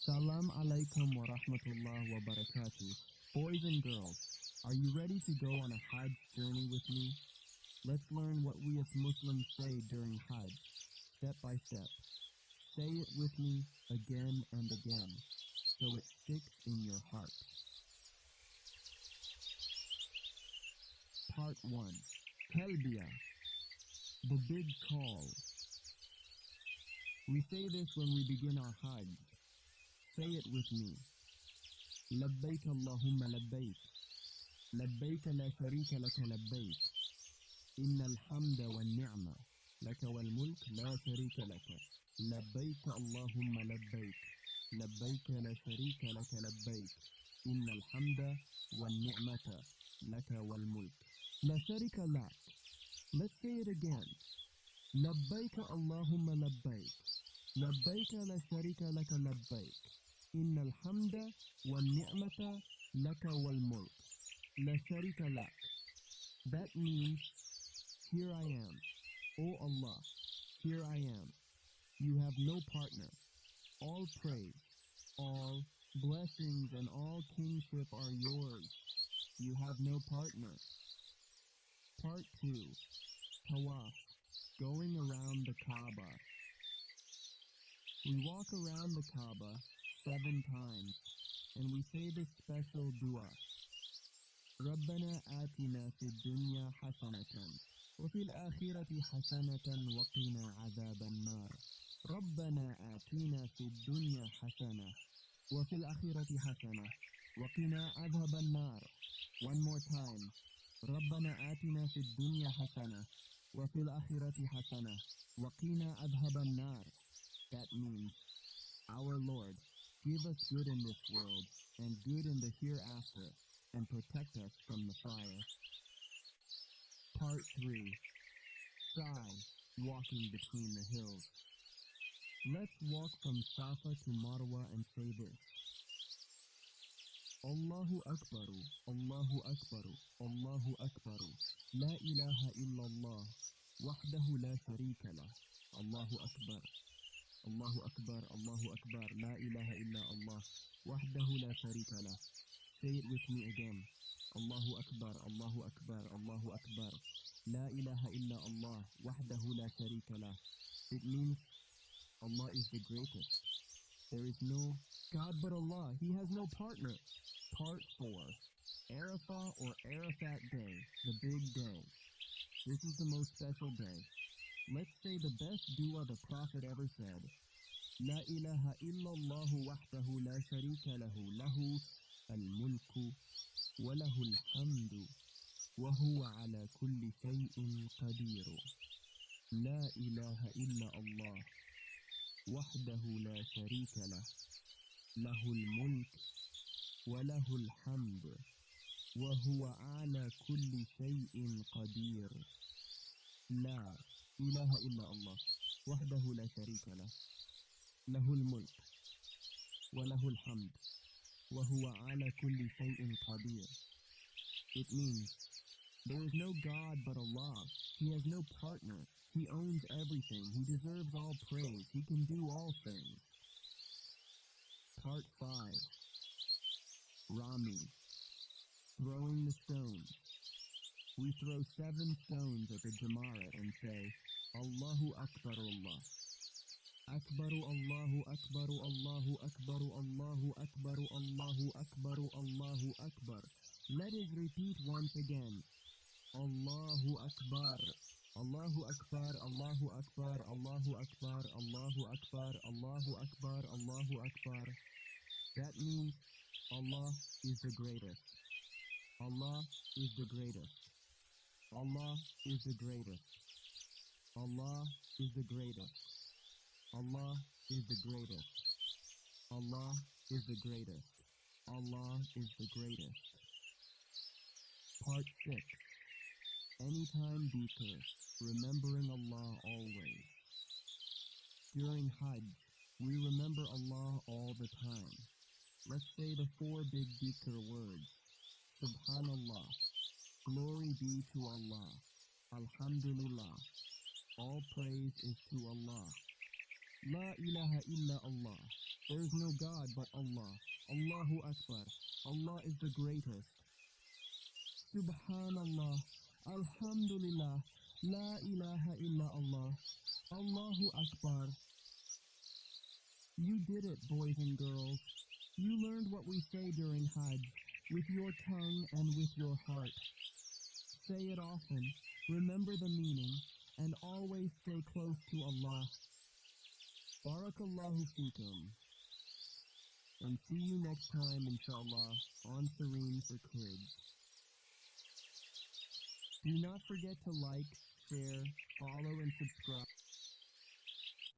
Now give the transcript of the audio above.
Salam alaikum wa rahmatullah wa barakatuh. Boys and girls, are you ready to go on a Hajj journey with me? Let's learn what we as Muslims say during Hajj, step by step. Say it with me again and again, so it sticks in your heart. Part 1. Talbiyah, the big call. We say this when we begin our Hajj. Say it with me. لبيك اللهم لبيك لبيك لا شريك لك لبيك إن الحمد والنعمة لك والملك لا شريك لك لبيك اللهم لبيك لبيك لا شريك لك لبيك إن الحمد والنعمة لك والملك لا شريك لك. Let's say it again. لبيك اللهم لبيك لبيك لا شريك لك لبيك إن الحمد والنعمة لك والملك لا شريك لك. That means, here I am. O Allah, here I am. You have no partner. All praise, all blessings and all kingship are yours. You have no partner. Part 2. Tawaf, going around the Kaaba. We walk around the Kaaba 7 times, and we say this special dua. ربنا آتنا في الدنيا حسنة وفي الآخرة حسنة وقنا عذاب النار. ربنا آتنا في الدنيا حسنة وفي الآخرة حسنة وقنا عذاب النار. One more time. ربنا آتنا في الدنيا حسنة وفي الآخرة حسنة وقنا عذاب النار. That means, our Lord, give us good in this world and good in the hereafter, and protect us from the fire. Part 3. Sa'i, walking between the hills. Let's walk from Safa to Marwa and say this. Allahu Akbaru, Allahu Akbaru, Allahu Akbaru, La ilaha illallah, wahdahu la sharika lah, Allahu Akbar. Allahu Akbar, Allahu Akbar, La ilaha illa Allah, wahdahu la sharika lah. Say it with me again. Allahu Akbar, Allahu Akbar, Allahu Akbar, La ilaha illa Allah, wahdahu la sharika lah. It means, Allah is the greatest. There is no God but Allah. He has no partner. Part 4. Arafah or Arafat Day, the big day. This is the most special day. Let's say the best dua the Prophet ever said. La ilaha illallahu wahdahu la sharika lahu, lahu al-mulku wa lahu al-hamdu wa huwa ala kulli shay'in qadiru. La ilaha illa Allah wahdahu la sharika lah, lahu al-mulk wa lahu al-hamdu wa huwa ala kulli shay'in qadir. La إله إلا الله وحده لا شريك له له الملك وله الحمد وهو على كل شيء قدير. It means, there is no God but Allah. He has no partner. He owns everything. He deserves all praise. He can do all things. Part 5. Rami, throwing the stone. We throw 7 stones at the Jamarat and say, Allahu Akbar Allah. Akbaru Allahu Akbaru Allahu Akbaru Allahu Akbaru Allahu Akbaru Allahu Akbar. Let us repeat once again. Allahu Akbar. Allahu Akbar, Allahu Akbar, Allahu Akbar, Allahu Akbar, Allahu Akbar, Allahu Akbar. That means, Allah is the greatest. Allah is the greatest. Allah is the greatest. Allah is the greatest. Allah is the greatest. Allah is the greatest. Allah is the greatest. Part 6. Anytime dhikr, remembering Allah always. During Hajj, we remember Allah all the time. Let's say the 4 big dhikr words. Subhanallah. Glory be to Allah. Alhamdulillah. All praise is to Allah. La ilaha illa Allah. There is no God but Allah. Allahu Akbar. Allah is the greatest. Subhanallah. Alhamdulillah. La ilaha illa Allah. Allahu Akbar. You did it, boys and girls. You learned what we say during Hajj, with your tongue and with your heart. Say it often, remember the meaning, and always stay close to Allah. Barakallahu feekum. And see you next time, inshallah, on Serene for Kids. Do not forget to like, share, follow, and subscribe.